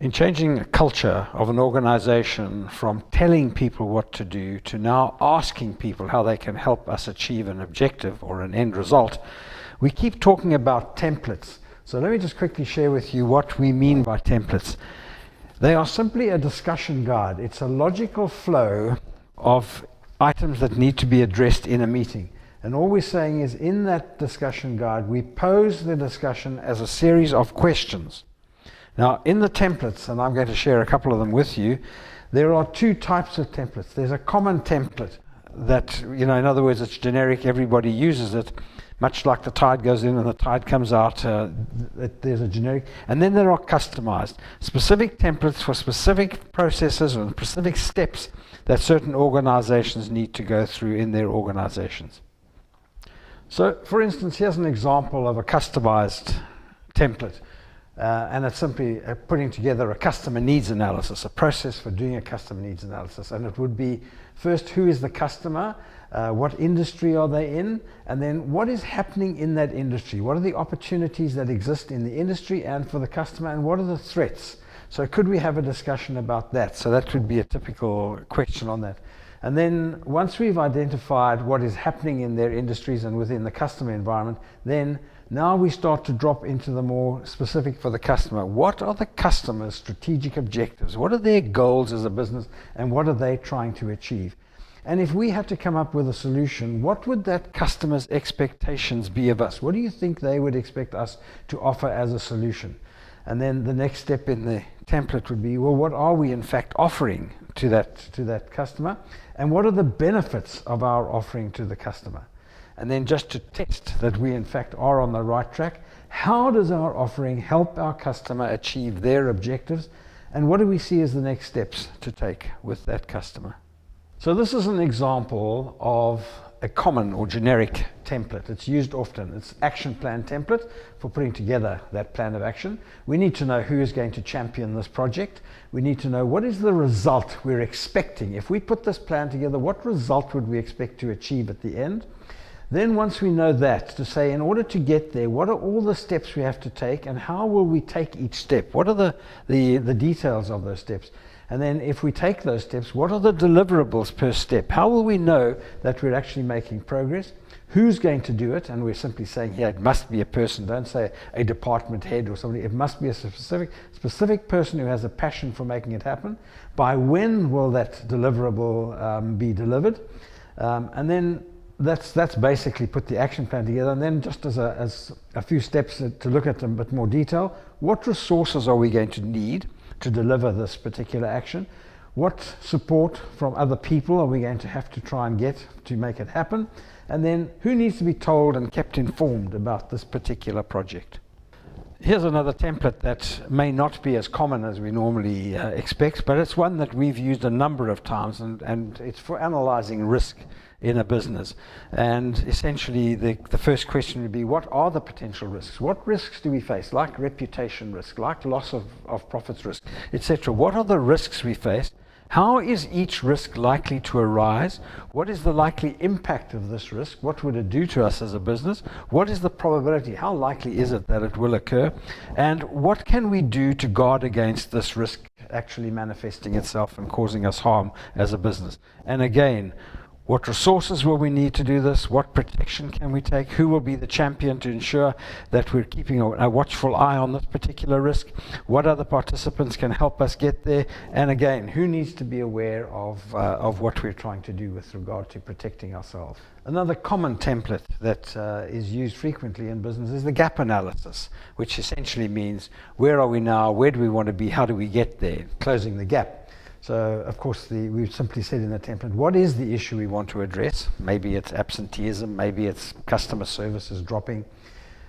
In changing a culture of an organization from telling people what to do to now asking people how they can help us achieve an objective or an end result, we keep talking about templates. So let me just quickly share with you what we mean by templates. They are simply a discussion guide. It's a logical flow of items that need to be addressed in a meeting. And all we're saying is in that discussion guide, we pose the discussion as a series of questions. Now, in the templates, and I'm going to share a couple of them with you, there are two types of templates. There's a common template that, in other words, it's generic, everybody uses it, much like the tide goes in and the tide comes out, there's a generic. And then there are customized, specific templates for specific processes or specific steps that certain organizations need to go through in their organizations. So, for instance, here's an example of a customized template. And it's simply putting together a customer needs analysis, a process for doing a customer needs analysis. And it would be first, who is the customer? What industry are they in? And then what is happening in that industry? What are the opportunities that exist in the industry and for the customer? And what are the threats? So could we have a discussion about that? So that would be a typical question on that. And then once we've identified what is happening in their industries and within the customer environment, then now we start to drop into the more specific for the customer. What are the customer's strategic objectives? What are their goals as a business, and what are they trying to achieve? And if we had to come up with a solution, what would that customer's expectations be of us? What do you think they would expect us to offer as a solution? And then the next step in the template would be, well, what are we in fact offering to that customer? And what are the benefits of our offering to the customer? And then just to test that we in fact are on the right track, how does our offering help our customer achieve their objectives? And what do we see as the next steps to take with that customer? So this is an example of a common or generic template. It's used often. It's action plan template for putting together that plan of action. We need to know who is going to champion this project. We need to know what is the result we're expecting. If we put this plan together, what result would we expect to achieve at the end? Then once we know that, to say in order to get there, what are all the steps we have to take and how will we take each step? What are the details of those steps? And then if we take those steps, what are the deliverables per step? How will we know that we're actually making progress? Who's going to do it? And we're simply saying here, it must be a person. Don't say a department head or somebody. It must be a specific person who has a passion for making it happen. By when will that deliverable be delivered? And then that's basically put the action plan together. And then just as a few steps to look at them in a bit more detail, what resources are we going to need to deliver this particular action? What support from other people are we going to have to try and get to make it happen? And then who needs to be told and kept informed about this particular project? Here's another template that may not be as common as we normally expect, but it's one that we've used a number of times, and it's for analyzing risk in a business. And essentially the first question would be, what are the potential risks? What risks do we face, like reputation risk, like loss of profits risk, etc.? What are the risks we face? How is each risk likely to arise? What is the likely impact of this risk? What would it do to us as a business? What is the probability? How likely is it that it will occur? And what can we do to guard against this risk actually manifesting itself and causing us harm as a business? And again, what resources will we need to do this? What protection can we take? Who will be the champion to ensure that we're keeping a watchful eye on this particular risk? What other participants can help us get there? And again, who needs to be aware of what we're trying to do with regard to protecting ourselves? Another common template that is used frequently in business is the gap analysis, which essentially means where are we now? Where do we want to be? How do we get there? Closing the gap. So, of course, we've simply said in the template, what is the issue we want to address? Maybe it's absenteeism, maybe it's customer services dropping.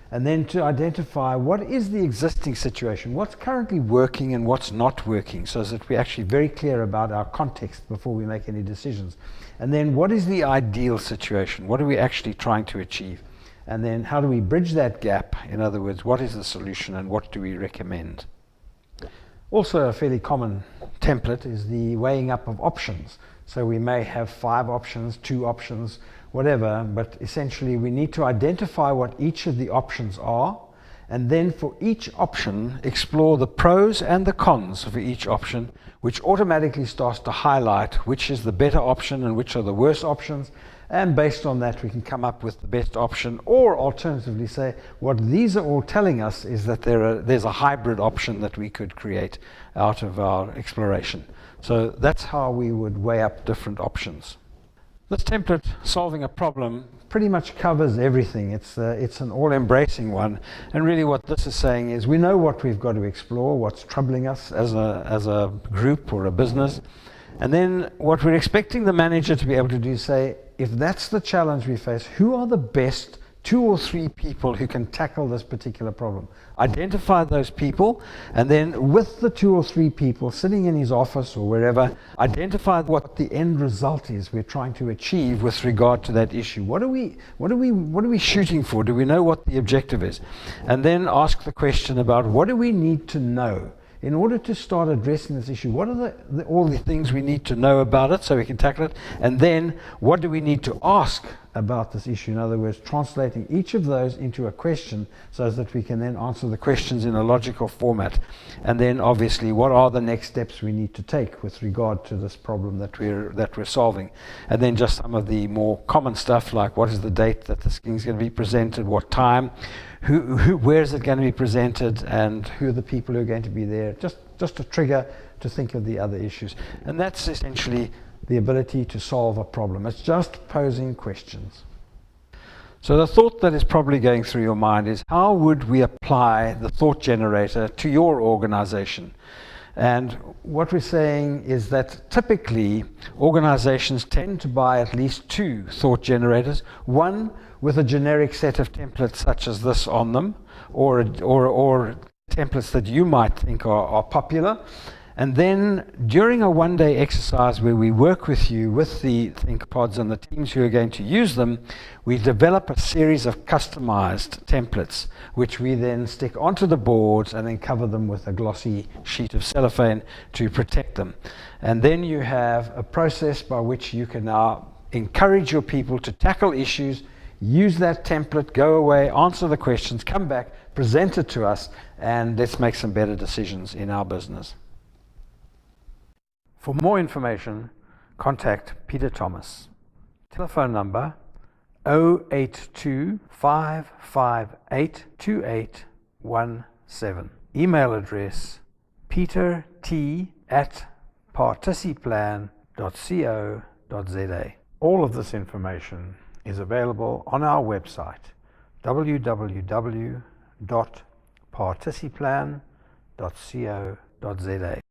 And then to identify what is the existing situation, what's currently working and what's not working, so that we're actually very clear about our context before we make any decisions. And then what is the ideal situation? What are we actually trying to achieve? And then how do we bridge that gap? In other words, what is the solution and what do we recommend? Also a fairly common template is the weighing up of options. So we may have 5 options, 2 options, whatever, but essentially we need to identify what each of the options are and then for each option, explore the pros and the cons for each option, which automatically starts to highlight which is the better option and which are the worst options. And based on that, we can come up with the best option, or alternatively say, what these are all telling us is that there's a hybrid option that we could create out of our exploration. So that's how we would weigh up different options. This template, Solving a Problem, pretty much covers everything. It's an all-embracing one. And really what this is saying is we know what we've got to explore, what's troubling us as a group or a business. And then what we're expecting the manager to be able to do is say, if that's the challenge we face, who are the best 2 or 3 people who can tackle this particular problem? Identify those people, and then with the 2 or 3 people sitting in his office or wherever, identify what the end result is we're trying to achieve with regard to that issue. What are we shooting for? Do we know what the objective is? And then ask the question about what do we need to know in order to start addressing this issue. What are all the things we need to know about it so we can tackle it? And then what do we need to ask about this issue? In other words, translating each of those into a question so that we can then answer the questions in a logical format. And then obviously, what are the next steps we need to take with regard to this problem that we're solving? And then just some of the more common stuff, like what is the date that this thing's going to be presented, what time, where is it going to be presented, and who are the people who are going to be there? Just a trigger to think of the other issues. And that's essentially the ability to solve a problem. It's just posing questions. So the thought that is probably going through your mind is, how would we apply the thought generator to your organization? And what we're saying is that typically organizations tend to buy at least 2 thought generators, one with a generic set of templates such as this on them, or templates that you might think are popular. And then during a one-day exercise where we work with you with the ThinkPods and the teams who are going to use them, we develop a series of customized templates, which we then stick onto the boards and then cover them with a glossy sheet of cellophane to protect them. And then you have a process by which you can now encourage your people to tackle issues, use that template, go away, answer the questions, come back, present it to us, and let's make some better decisions in our business. For more information, contact Peter Thomas. Telephone number 082 558 2817. Email address petert@participlan.co.za. All of this information is available on our website, www.participlan.co.za.